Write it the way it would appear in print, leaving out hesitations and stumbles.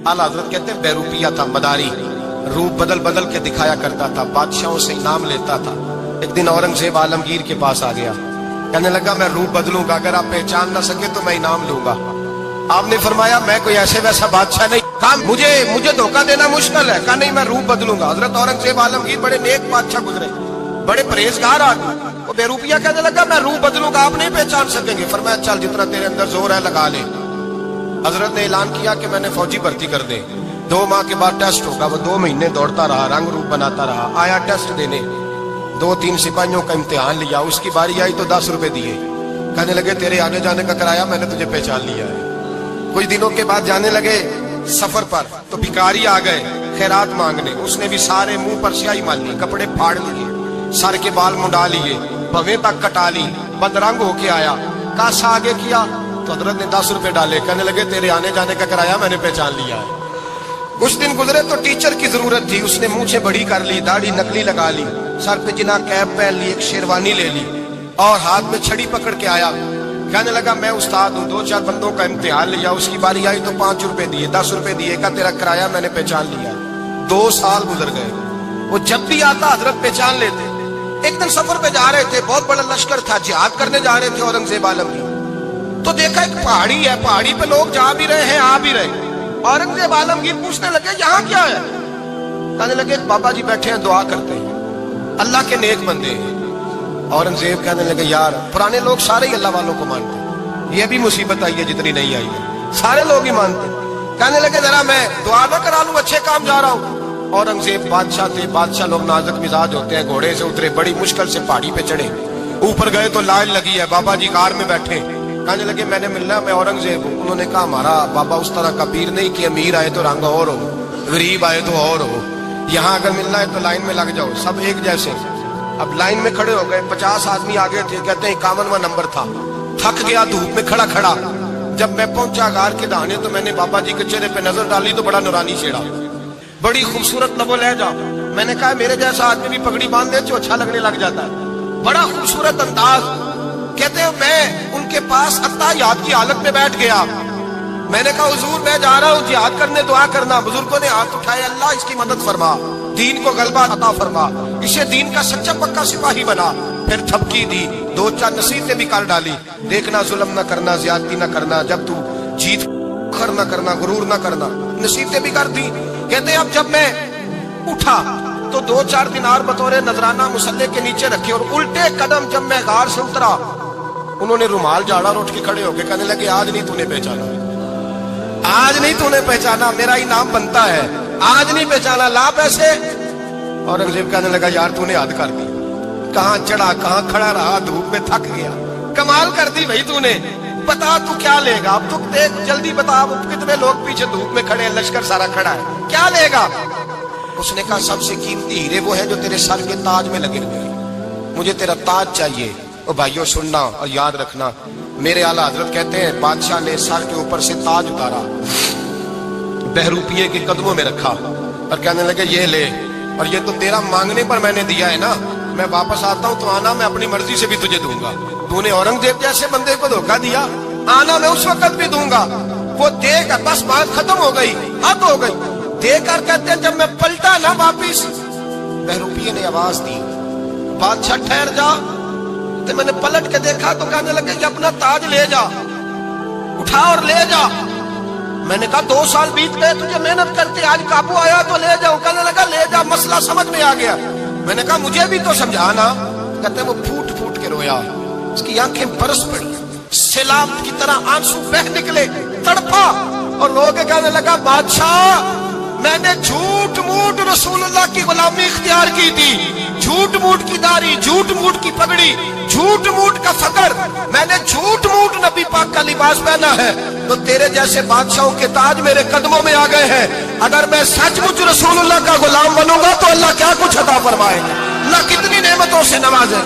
आला हजरत कहते हैं बेरूपिया था, मदारी, रूप बदल बदल के दिखाया करता था, बादशाहों से इनाम लेता था। एक दिन औरंगजेब आलमगीर के पास आ गया, कहने लगा मैं रूप बदलूंगा, अगर आप पहचान ना सके तो मैं इनाम लूंगा। आपने फरमाया मैं कोई ऐसे वैसा बादशाह नहीं, कहा मुझे धोखा देना मुश्किल है, कहा नहीं मैं रूप बदलूंगा। हजरत औरंगजेब आलमगीर बड़े नेक बादशाह गुजरे, बड़े परहेजगार आदमी, वो बेरूपिया कहने लगा मैं रूप बदलूंगा, आप नहीं पहचान सकेंगे। फरमाया चल जितना तेरे अंदर जोर है लगा ले। हजरत ने ऐलान किया कि मैंने फौजी भर्ती कर दे, 2 माह के बाद टेस्ट होगा। वो 2 महीने दौड़ता रहा, रंग रूप बनाता रहा, आया टेस्ट देने, 2-3 सिपाहियों का इम्तिहान लिया, उसकी बारी आई तो 10 रुपए दिए, कहने लगे तेरे आने जाने का किराया मैंने तुझे पहचान लिया है। कुछ दिनों के बाद जाने लगे सफर पर, तो भिखारी आ गए खैरात मांगने, उसने भी सारे मुंह पर स्याही माली, कपड़े फाड़ लिए, सर के बाल मुंडा लिए, भवें तक कटा ली, बदरंग होके आया, कासा आगे किया तो हजरत ने 10 रुपए डाले, कहने लगे तेरे आने जाने का किराया मैंने पहचान लिया है। कुछ दिन गुजरे तो टीचर की जरूरत थी, उसने मूछें बड़ी कर ली, दाढ़ी नकली लगा ली, सर पे जिना कैप पहन ली, एक शेरवानी ले ली और हाथ में छड़ी पकड़ के आया, कहने लगा मैं उस्ताद हूँ। 2-4 बंदों का इम्तिहान लिया, उसकी बारी आई तो 5 रुपए दिए, 10 रुपए दिए, का तेरा किराया मैंने पहचान लिया। 2 साल गुजर गए, वो जब भी आता हजरत पहचान लेते। एक दिन सफर पे जा रहे थे, बहुत बड़ा लश्कर था, जिहाद करने जा रहे थे औरंगजेब आलमगीर, तो देखा एक पहाड़ी है, पहाड़ी पे लोग जा भी रहे हैं आ भी रहे। औरंगजेब आलमगीर पूछने लगे यहाँ क्या है, कहने लगे बाबा जी बैठे हैं दुआ करते हैं, अल्लाह के नेक बंदे हैं। औरंगजेब कहने लगे यार पुराने लोग सारे ही अल्लाह वालों को मानते हैं, ये भी मुसीबत आई है जितनी नहीं आई है, सारे लोग ही मानते हैं। कहने लगे जरा मैं दुआ ना करा लूं, अच्छे काम जा रहा हूँ। औरंगजेब बादशाह थे, बादशाह लोग नाजुक मिजाज होते हैं, घोड़े से उतरे, बड़ी मुश्किल से पहाड़ी पे चढ़े, ऊपर गए तो लाइन लगी है, बाबा जी कार में बैठे, कहने लगे मैंने मिलना, मैं औरंगजेब हूँ। उन्होंने कहा हमारा बाबा उस तरह का पीर नहीं कि अमीर आए तो रंग और हो, गरीब आए तो और हो, यहाँ अगर मिलना है तो लाइन में लग जाओ, सब एक जैसे। अब लाइन में खड़े हो गए, 50 आदमी आगे थे, कहते हैं 51वां नंबर था। थक गया धूप में खड़ा खड़ा, जब मैं पहुंचा गार के दाने तो मैंने बाबा जी के चेहरे पे नजर डाली तो बड़ा नूरानी चेहरा, बड़ी खूबसूरत लबो लहजा। मैंने कहा मेरे जैसा आदमी भी पगड़ी बांध दे जो अच्छा लगने लग जाता है, बड़ा खूबसूरत अंदाज। कहते हैं मैं उनके पास अत्ताहियात की हालत में बैठ गया, मैंने कहा हुजूर मैं जा रहा हूँ जिहाद करने, दुआ करना। बुजुर्गों ने हाथ उठाए, अल्लाह इसकी मदद फरमा, दीन को गलबा अता फरमा, इसे दीन का सच्चा पक्का सिपाही बना। फिर थपकी दी, 2-4 नसीहतें भी कर डाली, देखना जुल्म न करना, ज्यादती न करना, जब तू जीत खर न करना, गुरूर न करना, नसीहतें भी कर दी। कहते अब जब मैं उठा तो 2-4 दिनार बतौरे नजराना मुसल्ले के नीचे रखे, और उल्टे कदम जब मैं गार से उतरा उन्होंने रुमाल झाड़ा और उठ के खड़े हो गए, कहने लगे आज नहीं तूने पहचाना, आज नहीं तूने पहचाना, मेरा इनाम बनता है, आज नहीं पहचाना, ला पैसे। औरंगजेब कहने लगा यार तूने हद कर दी, कहां चढ़ा कहां खड़ा रहा, धूप में थक गया, कमाल कर दी भाई तूने, बता तू क्या लेगा, अब तू देख जल्दी बता, अब कितने लोग पीछे धूप में खड़े हैं, लश्कर सारा खड़ा है, क्या लेगा। उसने कहा सबसे कीमती हीरे वो है जो तेरे सर के ताज में लगे हुए, मुझे तेरा ताज चाहिए। ओ भाइयों सुनना और याद रखना, मेरे आला हजरत कहते हैं बादशाह ने सर के ऊपर से ताज उतारा, बहरूपिये के कदमों में रखा और कहने लगे ये ले, और ये तो तेरा मांगने पर मैंने दिया है ना, मैं वापस आता हूँ तो आना, मैं अपनी मर्जी से भी तुझे दूंगा। तूने औरंगजेब जैसे बंदे को धोखा दिया, आना मैं उस वक्त भी दूंगा। वो देकर बस बात खत्म हो गई, हद हो गई। देकर कहते हैं जब मैं पलटा ना वापिस, बहरूपिये ने आवाज दी बादशाह ठहर जा, तो मैंने पलट के देखा तो कहने लगे कि अपना ताज ले जा, उठा और ले जा। मैंने कहा 2 साल बीत गए तुझे मेहनत करते, आज काबू आया तो ले जाऊं, कहने लगा ले जा, मसला समझ में आ गया। मैंने कहा मुझे भी तो समझाना, कहते वो फूट फूट के रोया, उसकी आंखें बरस पड़ी, सैलाब की तरह आंसू बह निकले, तड़पा, और लोग कहने लगा बादशाह मैंने झूठ मूठ रसूलुल्लाह की गुलामी इख्तियार की थी, झूठ मूठ की दाढ़ी, झूठ मूठ की पगड़ी, झूठ मूठ का फकर, मैंने झूठ मूठ नबी पाक का लिबास पहना है, तो तेरे जैसे बादशाहों के ताज मेरे कदमों में आ गए हैं। अगर मैं सचमुच रसूलुल्लाह का गुलाम बनूंगा तो अल्लाह क्या कुछ अता फरमाएगा, अल्लाह कितनी नेमतों से नवाजे।